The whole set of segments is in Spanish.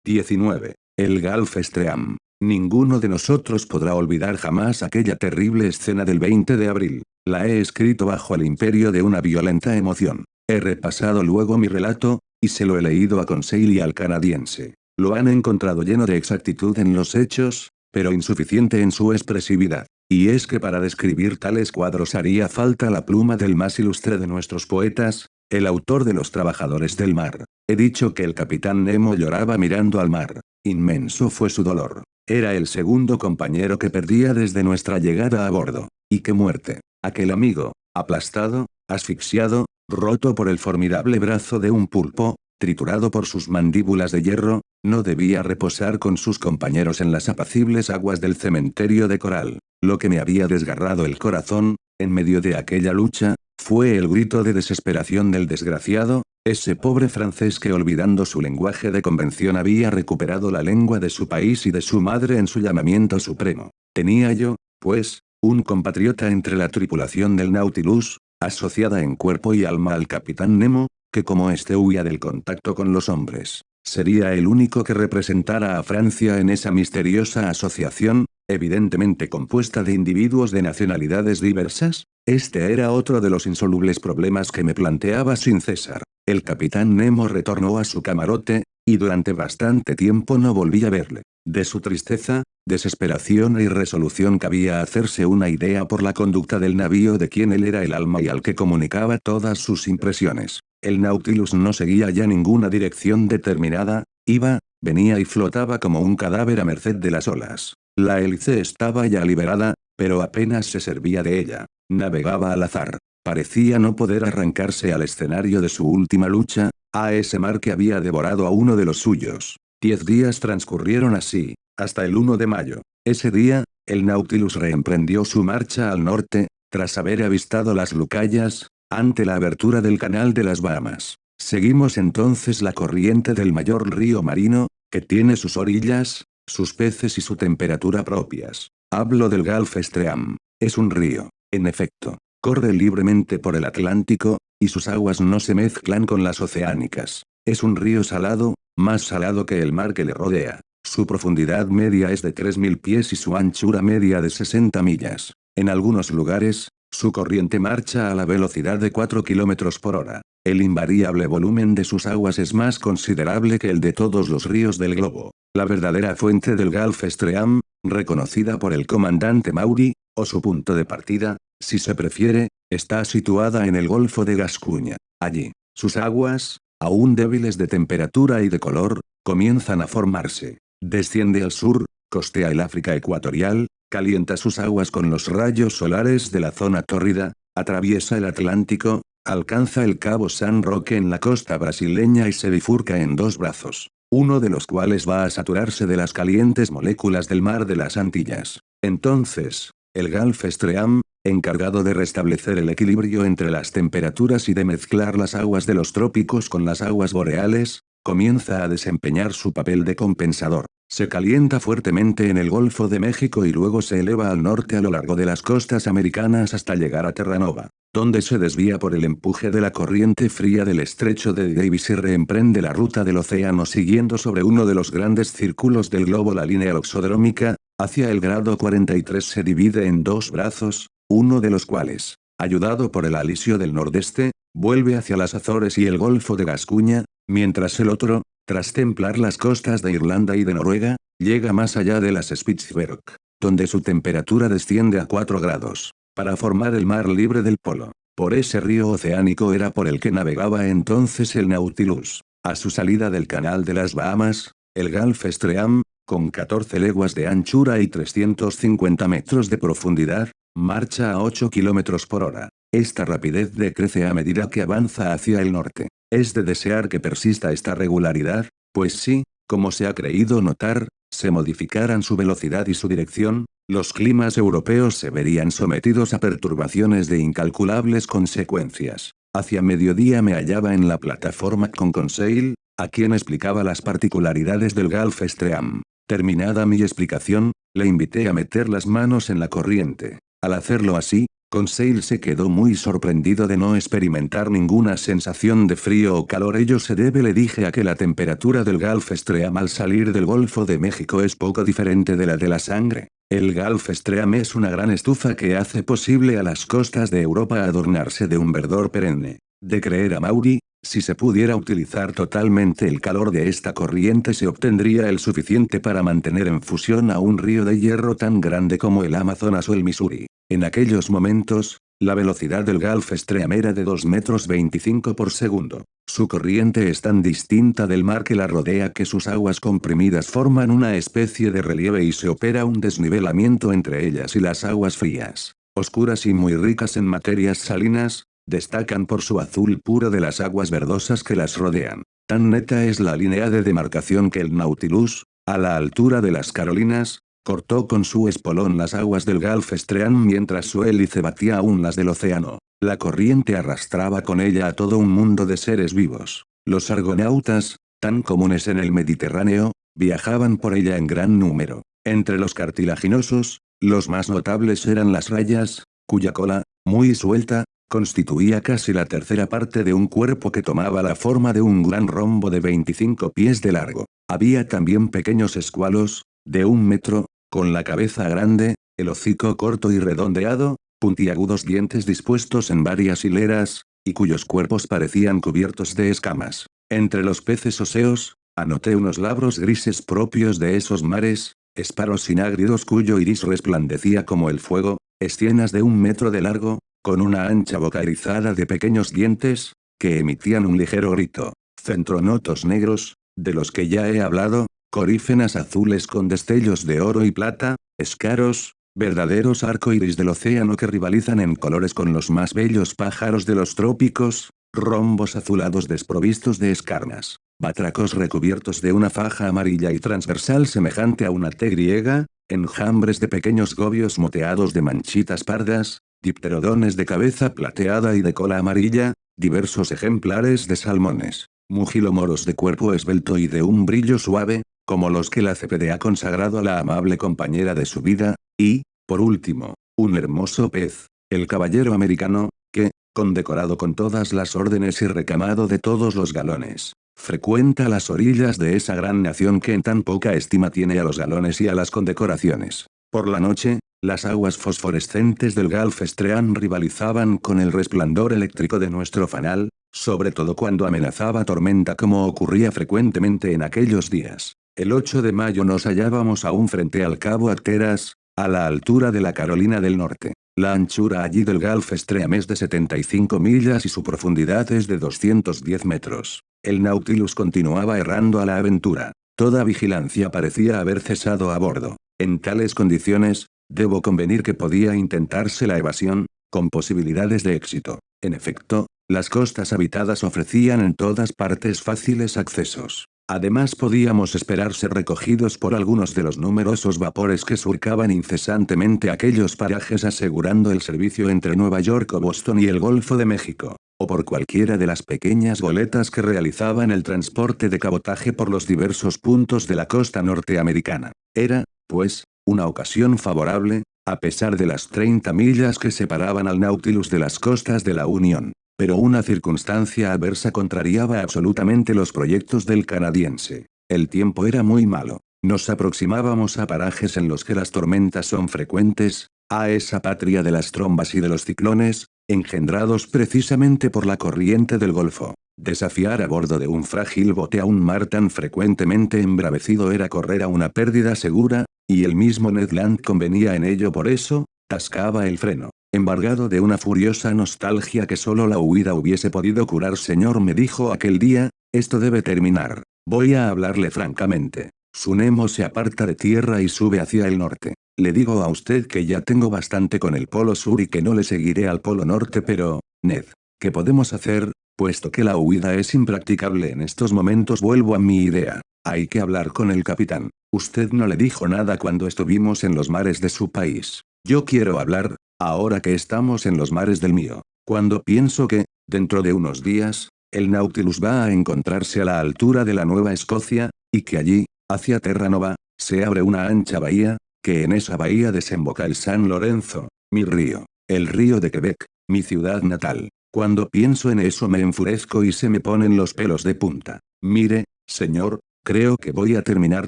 19. El Gulf Stream. Ninguno de nosotros podrá olvidar jamás aquella terrible escena del 20 de abril. La he escrito bajo el imperio de una violenta emoción. He repasado luego mi relato, y se lo he leído a Conseil y al canadiense. Lo han encontrado lleno de exactitud en los hechos, pero insuficiente en su expresividad. Y es que para describir tales cuadros haría falta la pluma del más ilustre de nuestros poetas, el autor de Los Trabajadores del Mar. He dicho que el capitán Nemo lloraba mirando al mar. Inmenso fue su dolor. Era el segundo compañero que perdía desde nuestra llegada a bordo. Y qué muerte. Aquel amigo, aplastado, asfixiado, roto por el formidable brazo de un pulpo, triturado por sus mandíbulas de hierro, no debía reposar con sus compañeros en las apacibles aguas del cementerio de coral. Lo que me había desgarrado el corazón, en medio de aquella lucha, fue el grito de desesperación del desgraciado, ese pobre francés que olvidando su lenguaje de convención había recuperado la lengua de su país y de su madre en su llamamiento supremo. Tenía yo, pues, un compatriota entre la tripulación del Nautilus, asociada en cuerpo y alma al capitán Nemo, que como éste huía del contacto con los hombres, sería el único que representara a Francia en esa misteriosa asociación, evidentemente compuesta de individuos de nacionalidades diversas. Este era otro de los insolubles problemas que me planteaba sin cesar. El capitán Nemo retornó a su camarote, y durante bastante tiempo no volví a verle. De su tristeza, desesperación e irresolución cabía hacerse una idea por la conducta del navío de quien él era el alma y al que comunicaba todas sus impresiones. El Nautilus no seguía ya ninguna dirección determinada, iba, venía y flotaba como un cadáver a merced de las olas. La hélice estaba ya liberada, pero apenas se servía de ella. Navegaba al azar. Parecía no poder arrancarse al escenario de su última lucha, a ese mar que había devorado a uno de los suyos. 10 días transcurrieron así, hasta el 1 de mayo. Ese día, el Nautilus reemprendió su marcha al norte, tras haber avistado las Lucayas, ante la abertura del canal de las Bahamas. Seguimos entonces la corriente del mayor río marino, que tiene sus orillas, sus peces y su temperatura propias. Hablo del Gulf Stream. Es un río, en efecto. Corre libremente por el Atlántico, y sus aguas no se mezclan con las oceánicas. Es un río salado, más salado que el mar que le rodea. Su profundidad media es de 3000 pies y su anchura media de 60 millas. En algunos lugares, su corriente marcha a la velocidad de 4 kilómetros por hora. El invariable volumen de sus aguas es más considerable que el de todos los ríos del globo. La verdadera fuente del Gulf Stream, reconocida por el comandante Maury, o su punto de partida, si se prefiere, está situada en el Golfo de Gascuña. Allí, sus aguas, aún débiles de temperatura y de color, comienzan a formarse. Desciende al sur, costea el África ecuatorial, calienta sus aguas con los rayos solares de la zona tórrida, atraviesa el Atlántico, alcanza el Cabo San Roque en la costa brasileña y se bifurca en dos brazos, uno de los cuales va a saturarse de las calientes moléculas del mar de las Antillas. Entonces, el Gulf Stream, encargado de restablecer el equilibrio entre las temperaturas y de mezclar las aguas de los trópicos con las aguas boreales, comienza a desempeñar su papel de compensador. Se calienta fuertemente en el Golfo de México y luego se eleva al norte a lo largo de las costas americanas hasta llegar a Terranova, donde se desvía por el empuje de la corriente fría del estrecho de Davis y reemprende la ruta del océano siguiendo sobre uno de los grandes círculos del globo la línea loxodrómica. Hacia el grado 43 se divide en dos brazos, uno de los cuales, ayudado por el alisio del nordeste, vuelve hacia las Azores y el Golfo de Gascuña, mientras el otro, tras templar las costas de Irlanda y de Noruega, llega más allá de las Spitzberg, donde su temperatura desciende a 4 grados, para formar el mar libre del polo. Por ese río oceánico era por el que navegaba entonces el Nautilus. A su salida del canal de las Bahamas, el Gulf Stream, con 14 leguas de anchura y 350 metros de profundidad, marcha a 8 kilómetros por hora. Esta rapidez decrece a medida que avanza hacia el norte. Es de desear que persista esta regularidad, pues si, como se ha creído notar, se modificaran su velocidad y su dirección, los climas europeos se verían sometidos a perturbaciones de incalculables consecuencias. Hacia mediodía me hallaba en la plataforma con Conseil, a quien explicaba las particularidades del Gulf Stream. Terminada mi explicación, le invité a meter las manos en la corriente. Al hacerlo así, Conseil se quedó muy sorprendido de no experimentar ninguna sensación de frío o calor. Ello se debe, le dije, a que la temperatura del Gulf Stream al salir del Golfo de México es poco diferente de la de la sangre. El Gulf Stream es una gran estufa que hace posible a las costas de Europa adornarse de un verdor perenne. De creer a Maury, si se pudiera utilizar totalmente el calor de esta corriente se obtendría el suficiente para mantener en fusión a un río de hierro tan grande como el Amazonas o el Missouri. En aquellos momentos, la velocidad del Gulf Stream era de 2,25 metros por segundo. Su corriente es tan distinta del mar que la rodea que sus aguas comprimidas forman una especie de relieve y se opera un desnivelamiento entre ellas y las aguas frías, oscuras y muy ricas en materias salinas, destacan por su azul puro de las aguas verdosas que las rodean. Tan neta es la línea de demarcación que el Nautilus, a la altura de las Carolinas, cortó con su espolón las aguas del Gulf Stream mientras su hélice batía aún las del océano. La corriente arrastraba con ella a todo un mundo de seres vivos. Los argonautas, tan comunes en el Mediterráneo, viajaban por ella en gran número. Entre los cartilaginosos, los más notables eran las rayas, cuya cola, muy suelta, constituía casi la tercera parte de un cuerpo que tomaba la forma de un gran rombo de 25 pies de largo. Había también pequeños escualos, de 1 metro, con la cabeza grande, el hocico corto y redondeado, puntiagudos dientes dispuestos en varias hileras, y cuyos cuerpos parecían cubiertos de escamas. Entre los peces óseos, anoté unos labros grises propios de esos mares, esparos sinágridos cuyo iris resplandecía como el fuego, escienas de 1 metro de largo, con una ancha boca erizada de pequeños dientes, que emitían un ligero grito. Centronotos negros, de los que ya he hablado, corífenas azules con destellos de oro y plata, escaros, verdaderos arcoíris del océano que rivalizan en colores con los más bellos pájaros de los trópicos, rombos azulados desprovistos de escarnas, batracos recubiertos de una faja amarilla y transversal semejante a una T griega, enjambres de pequeños gobios moteados de manchitas pardas, dipterodones de cabeza plateada y de cola amarilla, diversos ejemplares de salmones, mugilomoros de cuerpo esbelto y de un brillo suave, como los que la Cépede ha consagrado a la amable compañera de su vida, y, por último, un hermoso pez, el caballero americano, que, condecorado con todas las órdenes y recamado de todos los galones, frecuenta las orillas de esa gran nación que en tan poca estima tiene a los galones y a las condecoraciones. Por la noche, las aguas fosforescentes del Gulf Stream rivalizaban con el resplandor eléctrico de nuestro fanal, sobre todo cuando amenazaba tormenta como ocurría frecuentemente en aquellos días. El 8 de mayo nos hallábamos aún frente al cabo Hatteras, a la altura de la Carolina del Norte. La anchura allí del Gulf Stream es de 75 millas y su profundidad es de 210 metros. El Nautilus continuaba errando a la aventura. Toda vigilancia parecía haber cesado a bordo. En tales condiciones, debo convenir que podía intentarse la evasión, con posibilidades de éxito. En efecto, las costas habitadas ofrecían en todas partes fáciles accesos. Además podíamos esperar ser recogidos por algunos de los numerosos vapores que surcaban incesantemente aquellos parajes asegurando el servicio entre Nueva York o Boston y el Golfo de México, o por cualquiera de las pequeñas goletas que realizaban el transporte de cabotaje por los diversos puntos de la costa norteamericana. Era, pues, una ocasión favorable, a pesar de las 30 millas que separaban al Nautilus de las costas de la Unión. Pero una circunstancia adversa contrariaba absolutamente los proyectos del canadiense. El tiempo era muy malo. Nos aproximábamos a parajes en los que las tormentas son frecuentes, a esa patria de las trombas y de los ciclones, engendrados precisamente por la corriente del Golfo. Desafiar a bordo de un frágil bote a un mar tan frecuentemente embravecido era correr a una pérdida segura, y el mismo Ned Land convenía en ello. Por eso, tascaba el freno. Embargado de una furiosa nostalgia que solo la huida hubiese podido curar. Señor, me dijo aquel día, esto debe terminar. Voy a hablarle francamente. Su Nemo se aparta de tierra y sube hacia el norte. Le digo a usted que ya tengo bastante con el Polo Sur y que no le seguiré al Polo Norte, pero, Ned, ¿qué podemos hacer? Puesto que la huida es impracticable en estos momentos, vuelvo a mi idea. Hay que hablar con el capitán. Usted no le dijo nada cuando estuvimos en los mares de su país. Yo quiero hablar, ahora que estamos en los mares del mío. Cuando pienso que, dentro de unos días, el Nautilus va a encontrarse a la altura de la Nueva Escocia, y que allí, hacia Terranova, se abre una ancha bahía, que en esa bahía desemboca el San Lorenzo, mi río. el río de Quebec, mi ciudad natal. Cuando pienso en eso me enfurezco y se me ponen los pelos de punta. Mire, señor, creo que voy a terminar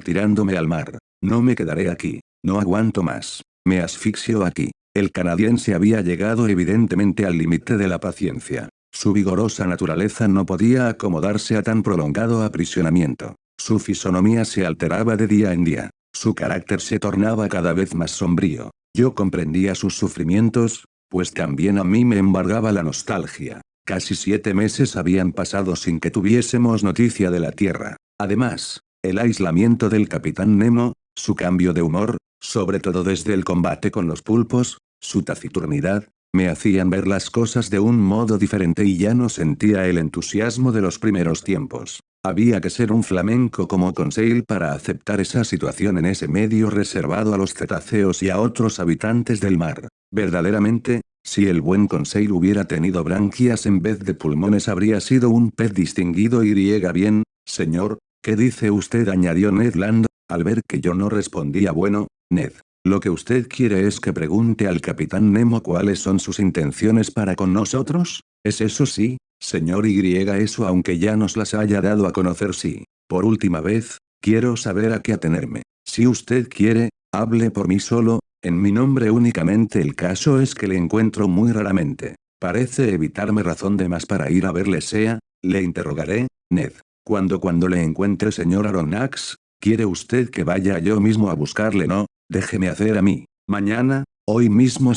tirándome al mar. No me quedaré aquí. No aguanto más. Me asfixio aquí. El canadiense había llegado evidentemente al límite de la paciencia. Su vigorosa naturaleza no podía acomodarse a tan prolongado aprisionamiento. Su fisonomía se alteraba de día en día. Su carácter se tornaba cada vez más sombrío. Yo comprendía sus sufrimientos, pues también a mí me embargaba la nostalgia. Casi 7 meses habían pasado sin que tuviésemos noticia de la Tierra. Además, el aislamiento del capitán Nemo, su cambio de humor, sobre todo desde el combate con los pulpos, su taciturnidad, me hacían ver las cosas de un modo diferente y ya no sentía el entusiasmo de los primeros tiempos. Había que ser un flamenco como Conseil para aceptar esa situación en ese medio reservado a los cetáceos y a otros habitantes del mar. Verdaderamente, si el buen Conseil hubiera tenido branquias en vez de pulmones habría sido un pez distinguido. Y bien, señor, ¿qué dice usted?, añadió Ned Land, al ver que yo no respondía. Bueno, Ned. Lo que usted quiere es que pregunte al capitán Nemo cuáles son sus intenciones para con nosotros, ¿es eso sí, señor Y? Eso aunque ya nos las haya dado a conocer. Sí. Por última vez, quiero saber a qué atenerme. Si usted quiere, hable por mí solo, en mi nombre únicamente. El caso es que le encuentro muy raramente. Parece evitarme razón de más para ir a verle. Le interrogaré, Ned. Cuando le encuentre, señor Aronnax, ¿quiere usted que vaya yo mismo a buscarle? No, déjeme hacer a mí. Mañana, hoy mismo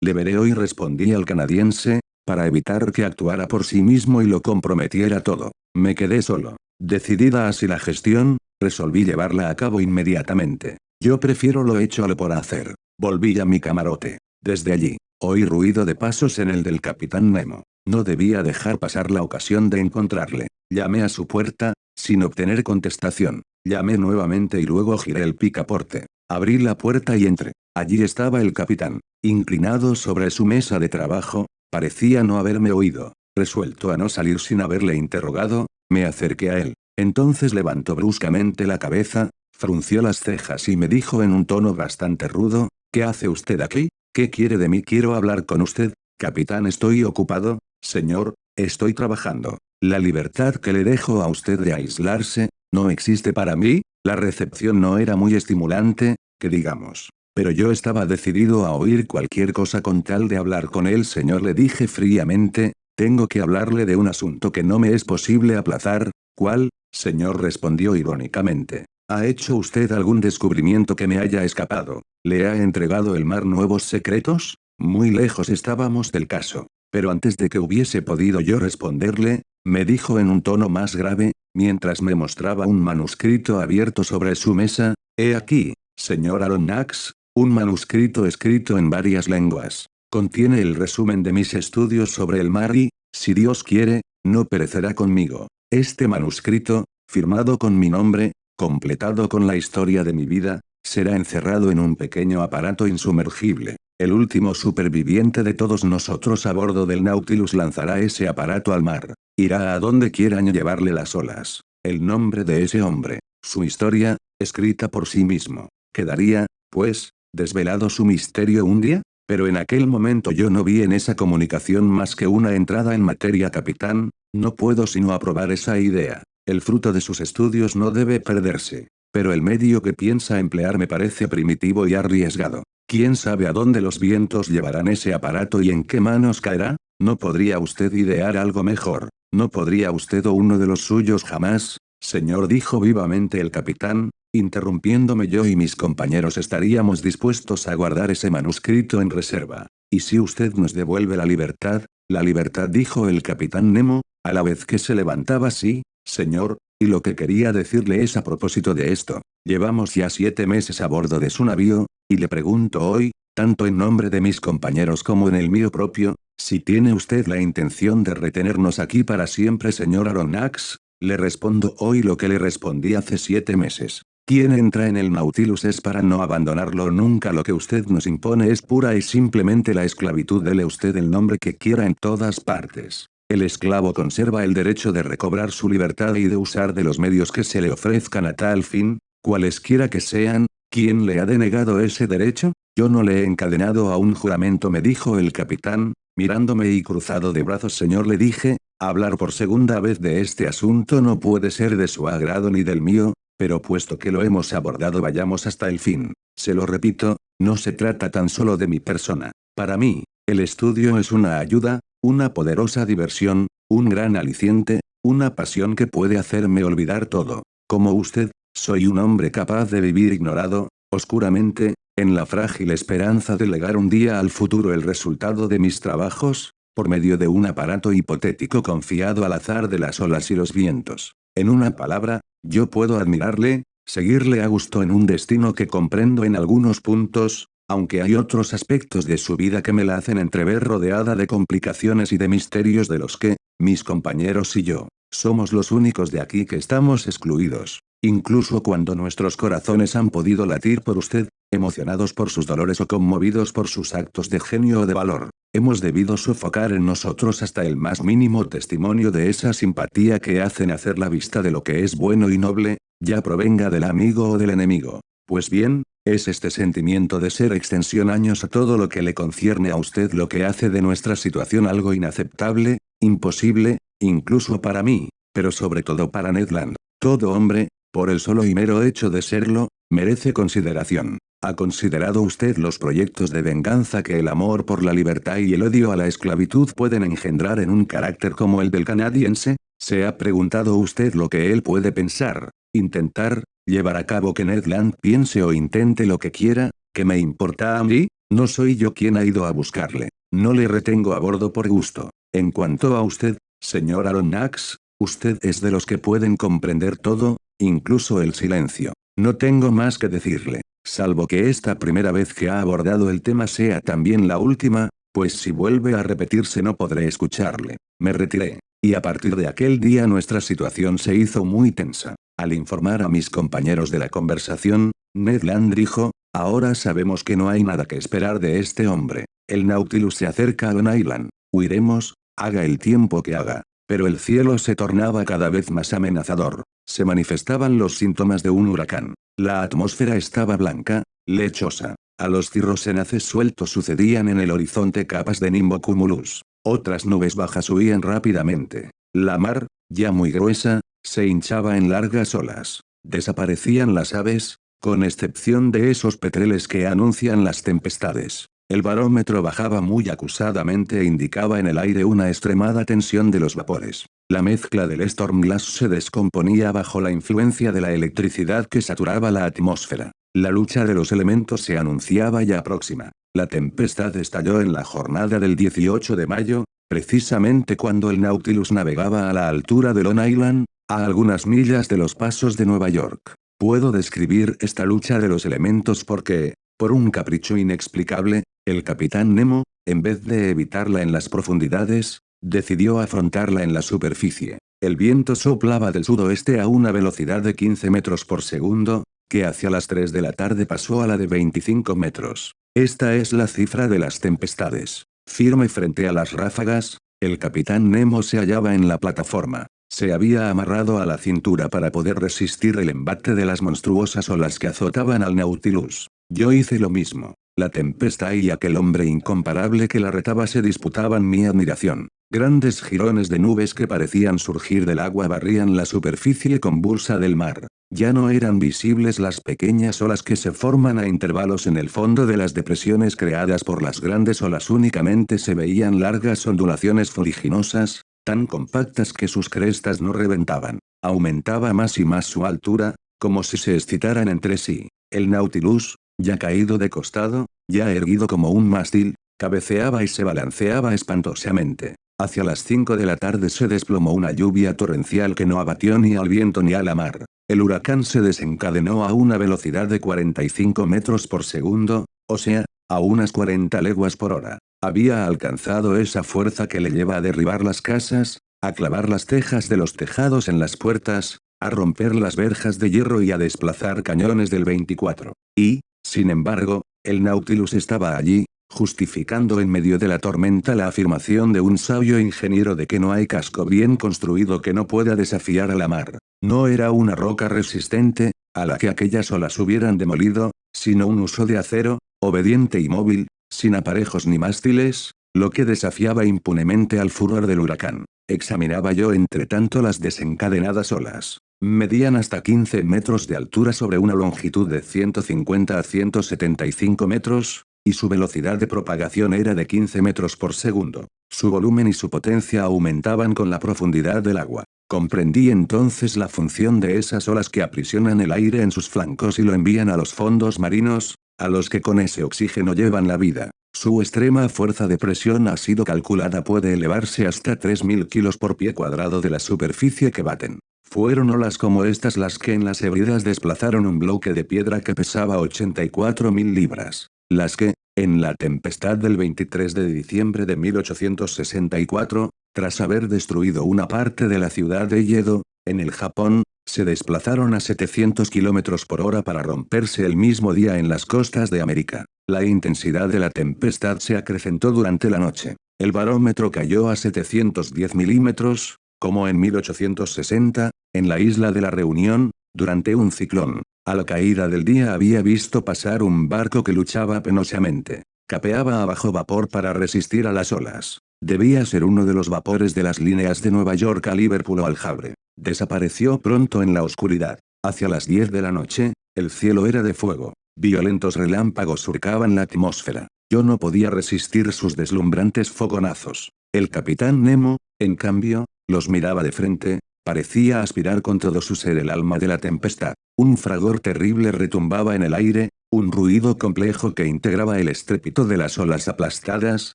le veré hoy, respondí al canadiense, para evitar que actuara por sí mismo y lo comprometiera todo. Me quedé solo. Decidida así la gestión, resolví llevarla a cabo inmediatamente. Yo prefiero lo hecho a lo por hacer. Volví a mi camarote. Desde allí, oí ruido de pasos en el del capitán Nemo. No debía dejar pasar la ocasión de encontrarle. Llamé a su puerta, sin obtener contestación. Llamé nuevamente y luego giré el picaporte. Abrí la puerta y entré. Allí estaba el capitán, inclinado sobre su mesa de trabajo, parecía no haberme oído. Resuelto a no salir sin haberle interrogado, me acerqué a él. Entonces levantó bruscamente la cabeza, frunció las cejas y me dijo en un tono bastante rudo, ¿qué hace usted aquí? ¿Qué quiere de mí? Quiero hablar con usted, capitán. Estoy ocupado, señor, estoy trabajando. La libertad que le dejo a usted de aislarse, no existe para mí. La recepción no era muy estimulante, que digamos. Pero yo estaba decidido a oír cualquier cosa con tal de hablar con él. Señor, le dije fríamente, tengo que hablarle de un asunto que no me es posible aplazar. ¿Cuál, señor? Respondió irónicamente. ¿Ha hecho usted algún descubrimiento que me haya escapado? ¿Le ha entregado el mar nuevos secretos? Muy lejos estábamos del caso. Pero antes de que hubiese podido yo responderle, me dijo en un tono más grave, mientras me mostraba un manuscrito abierto sobre su mesa, he aquí, señor Aronnax, un manuscrito escrito en varias lenguas. Contiene el resumen de mis estudios sobre el mar y, si Dios quiere, no perecerá conmigo. Este manuscrito, firmado con mi nombre, completado con la historia de mi vida, será encerrado en un pequeño aparato insumergible. El último superviviente de todos nosotros a bordo del Nautilus lanzará ese aparato al mar. Irá a donde quieran llevarle las olas. El nombre de ese hombre, su historia, escrita por sí mismo. Quedaría, pues, desvelado su misterio un día. Pero en aquel momento yo no vi en esa comunicación más que una entrada en materia. Capitán, no puedo sino aprobar esa idea. El fruto de sus estudios no debe perderse. Pero el medio que piensa emplear me parece primitivo y arriesgado. ¿Quién sabe a dónde los vientos llevarán ese aparato y en qué manos caerá? ¿No podría usted idear algo mejor? ¿No podría usted o uno de los suyos jamás, señor? Dijo vivamente el capitán, interrumpiéndome. Yo y mis compañeros estaríamos dispuestos a guardar ese manuscrito en reserva. ¿Y si usted nos devuelve la libertad? La libertad, dijo el capitán Nemo, a la vez que se levantaba. Sí, señor, y lo que quería decirle es a propósito de esto. Llevamos ya 7 meses a bordo de su navío, y le pregunto hoy, tanto en nombre de mis compañeros como en el mío propio, si tiene usted la intención de retenernos aquí para siempre. Señor Aronnax, le respondo hoy lo que le respondí hace 7 meses. Quien entra en el Nautilus es para no abandonarlo nunca. Lo que usted nos impone es pura y simplemente la esclavitud. Dele usted el nombre que quiera en todas partes. El esclavo conserva el derecho de recobrar su libertad y de usar de los medios que se le ofrezcan a tal fin, cualesquiera que sean. ¿Quién le ha denegado ese derecho? Yo no le he encadenado a un juramento, me dijo el capitán, mirándome y cruzado de brazos. Señor, le dije, hablar por segunda vez de este asunto no puede ser de su agrado ni del mío, pero puesto que lo hemos abordado vayamos hasta el fin. Se lo repito, no se trata tan solo de mi persona. Para mí, el estudio es una ayuda, una poderosa diversión, un gran aliciente, una pasión que puede hacerme olvidar todo. Como usted, soy un hombre capaz de vivir ignorado, oscuramente, en la frágil esperanza de legar un día al futuro el resultado de mis trabajos, por medio de un aparato hipotético confiado al azar de las olas y los vientos. En una palabra, yo puedo admirarle, seguirle a gusto en un destino que comprendo en algunos puntos, aunque hay otros aspectos de su vida que me la hacen entrever rodeada de complicaciones y de misterios de los que, mis compañeros y yo, somos los únicos de aquí que estamos excluidos. Incluso cuando nuestros corazones han podido latir por usted, emocionados por sus dolores o conmovidos por sus actos de genio o de valor, hemos debido sofocar en nosotros hasta el más mínimo testimonio de esa simpatía que hace nacer la vista de lo que es bueno y noble, ya provenga del amigo o del enemigo. Pues bien, es este sentimiento de ser extensión años a todo lo que le concierne a usted lo que hace de nuestra situación algo inaceptable, imposible, incluso para mí, pero sobre todo para Ned Land. Todo hombre, por el solo y mero hecho de serlo, merece consideración. ¿Ha considerado usted los proyectos de venganza que el amor por la libertad y el odio a la esclavitud pueden engendrar en un carácter como el del canadiense? ¿Se ha preguntado usted lo que él puede pensar, intentar, llevar a cabo que Ned Land piense o intente lo que quiera? ¿Qué me importa a mí? No soy yo quien ha ido a buscarle. No le retengo a bordo por gusto. En cuanto a usted, señor Aronnax, usted es de los que pueden comprender todo, incluso el silencio. No tengo más que decirle, salvo que esta primera vez que ha abordado el tema sea también la última, pues si vuelve a repetirse no podré escucharle. Me retiré, y a partir de aquel día nuestra situación se hizo muy tensa. Al informar a mis compañeros de la conversación, Ned Land dijo, ahora sabemos que no hay nada que esperar de este hombre. El Nautilus se acerca a Long Island. Huiremos, haga el tiempo que haga. Pero el cielo se tornaba cada vez más amenazador. Se manifestaban los síntomas de un huracán. La atmósfera estaba blanca, lechosa. A los cirrosenaces sueltos sucedían en el horizonte capas de nimbocumulus. Otras nubes bajas huían rápidamente. La mar, ya muy gruesa, se hinchaba en largas olas. Desaparecían las aves, con excepción de esos petreles que anuncian las tempestades. El barómetro bajaba muy acusadamente e indicaba en el aire una extremada tensión de los vapores. La mezcla del Storm Glass se descomponía bajo la influencia de la electricidad que saturaba la atmósfera. La lucha de los elementos se anunciaba ya próxima. La tempestad estalló en la jornada del 18 de mayo, precisamente cuando el Nautilus navegaba a la altura de Long Island, a algunas millas de los pasos de Nueva York. Puedo describir esta lucha de los elementos porque, por un capricho inexplicable, el capitán Nemo, en vez de evitarla en las profundidades, decidió afrontarla en la superficie. El viento soplaba del sudoeste a una velocidad de 15 metros por segundo, que hacia las 3 de la tarde pasó a la de 25 metros. Esta es la cifra de las tempestades. Firme frente a las ráfagas, el capitán Nemo se hallaba en la plataforma. Se había amarrado a la cintura para poder resistir el embate de las monstruosas olas que azotaban al Nautilus. Yo hice lo mismo. La tempestad y aquel hombre incomparable que la retaba se disputaban mi admiración. Grandes jirones de nubes que parecían surgir del agua barrían la superficie convulsa del mar. Ya no eran visibles las pequeñas olas que se forman a intervalos en el fondo de las depresiones creadas por las grandes olas, únicamente se veían largas ondulaciones fuliginosas, tan compactas que sus crestas no reventaban. Aumentaba más y más su altura, como si se excitaran entre sí. El Nautilus, ya caído de costado, ya erguido como un mástil, cabeceaba y se balanceaba espantosamente. Hacia las 5 de la tarde se desplomó una lluvia torrencial que no abatió ni al viento ni a la mar. El huracán se desencadenó a una velocidad de 45 metros por segundo, o sea, a unas 40 leguas por hora. Había alcanzado esa fuerza que le lleva a derribar las casas, a clavar las tejas de los tejados en las puertas, a romper las verjas de hierro y a desplazar cañones del 24. Y, sin embargo, el Nautilus estaba allí, justificando en medio de la tormenta la afirmación de un sabio ingeniero de que no hay casco bien construido que no pueda desafiar a la mar. No era una roca resistente, a la que aquellas olas hubieran demolido, sino un uso de acero, obediente y móvil, sin aparejos ni mástiles, lo que desafiaba impunemente al furor del huracán. Examinaba yo entre tanto las desencadenadas olas. Medían hasta 15 metros de altura sobre una longitud de 150 a 175 metros, y su velocidad de propagación era de 15 metros por segundo. Su volumen y su potencia aumentaban con la profundidad del agua. Comprendí entonces la función de esas olas que aprisionan el aire en sus flancos y lo envían a los fondos marinos, a los que con ese oxígeno llevan la vida. Su extrema fuerza de presión ha sido calculada, puede elevarse hasta 3.000 kilos por pie cuadrado de la superficie que baten. Fueron olas como estas las que en las Hebridas desplazaron un bloque de piedra que pesaba 84.000 libras. Las que, en la tempestad del 23 de diciembre de 1864, tras haber destruido una parte de la ciudad de Yedo, en el Japón, se desplazaron a 700 kilómetros por hora para romperse el mismo día en las costas de América. La intensidad de la tempestad se acrecentó durante la noche. El barómetro cayó a 710 milímetros, como en 1860, en la isla de la Reunión, durante un ciclón. A la caída del día había visto pasar un barco que luchaba penosamente. Capeaba a bajo vapor para resistir a las olas. Debía ser uno de los vapores de las líneas de Nueva York a Liverpool o al Havre. Desapareció pronto en la oscuridad. Hacia las 10 de la noche, el cielo era de fuego. Violentos relámpagos surcaban la atmósfera. Yo no podía resistir sus deslumbrantes fogonazos. El capitán Nemo, en cambio, los miraba de frente, parecía aspirar con todo su ser el alma de la tempestad. Un fragor terrible retumbaba en el aire, un ruido complejo que integraba el estrépito de las olas aplastadas,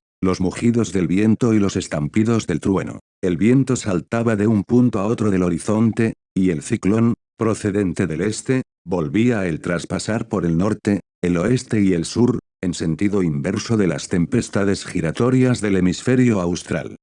los mugidos del viento y los estampidos del trueno. El viento saltaba de un punto a otro del horizonte, y el ciclón, procedente del este, volvía a él tras pasar por el norte, el oeste y el sur, en sentido inverso de las tempestades giratorias del hemisferio austral.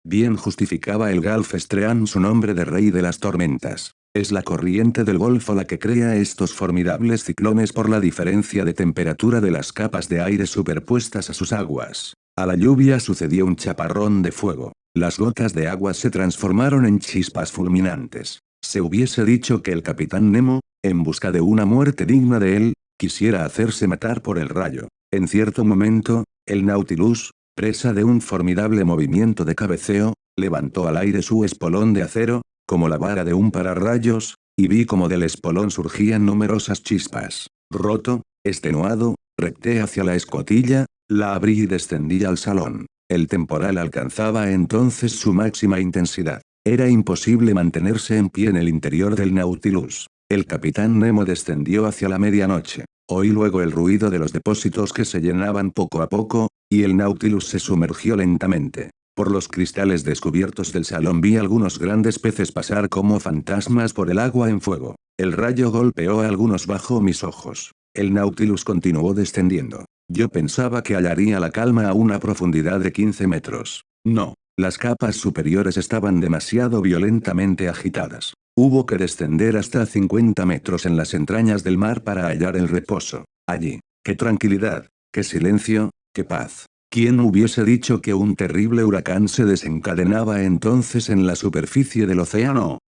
Bien justificaba el Gulf Stream su nombre de rey de las tormentas. Es la corriente del Golfo la que crea estos formidables ciclones por la diferencia de temperatura de las capas de aire superpuestas a sus aguas. A la lluvia sucedió un chaparrón de fuego. Las gotas de agua se transformaron en chispas fulminantes. Se hubiese dicho que el capitán Nemo, en busca de una muerte digna de él, quisiera hacerse matar por el rayo. En cierto momento, el Nautilus, presa de un formidable movimiento de cabeceo, levantó al aire su espolón de acero, como la vara de un pararrayos, y vi como del espolón surgían numerosas chispas. Roto, extenuado, repté hacia la escotilla, la abrí y descendí al salón. El temporal alcanzaba entonces su máxima intensidad. Era imposible mantenerse en pie en el interior del Nautilus. El capitán Nemo descendió hacia la medianoche. Oí luego el ruido de los depósitos que se llenaban poco a poco, y el Nautilus se sumergió lentamente. Por los cristales descubiertos del salón vi algunos grandes peces pasar como fantasmas por el agua en fuego. El rayo golpeó a algunos bajo mis ojos. El Nautilus continuó descendiendo. Yo pensaba que hallaría la calma a una profundidad de 15 metros. No, las capas superiores estaban demasiado violentamente agitadas. Hubo que descender hasta 50 metros en las entrañas del mar para hallar el reposo. Allí, qué tranquilidad, qué silencio, qué paz. ¿Quién hubiese dicho que un terrible huracán se desencadenaba entonces en la superficie del océano?